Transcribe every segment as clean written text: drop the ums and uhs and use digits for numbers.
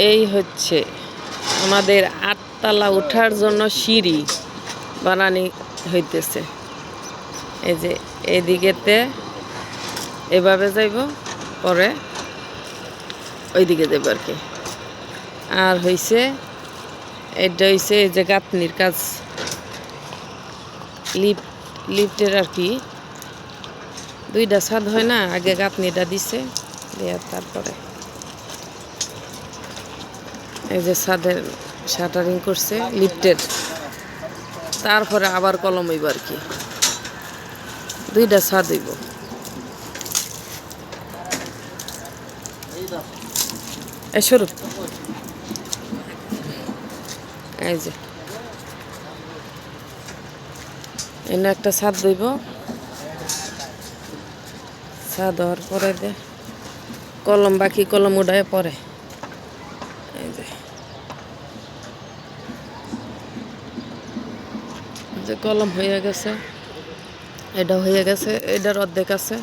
এই হচ্ছে আমাদের 8 তলা ওঠার জন্য সিঁড়ি বানানি হইতেছে। এই যে এইদিকেতে এভাবে যাইব, পরে ওইদিকে যাইব আর কি। আর হইছে এটা হইছে এই যে গাঁথনির কাজ, লিফটের আর কি। 2টা ছাদ হয় না, আগে গাঁথনিটা দিছে, দেওয়ার তারপরে এই যে ছাদের শাটারিং করছে লিফটের, তারপরে আবার কলম হইব আর কি। 2টা ছাদ হইব। শুরু এই যে এনে একটা ছাদ দইব, ছাদ হওয়ার পরে দে কলম, বাকি কলম উঠায় পরে। এই যে কলম হয়ে গেছে, এটা হয়ে গেছে, এটার অর্ধেক আছে।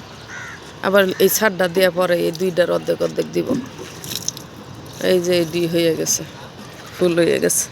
আবার এই ছাদটা দেওয়ার পরে এই 2টার অর্ধেক অর্ধেক দিব। এই যে এটি হয়ে গেছে, ফুল হয়ে গেছে।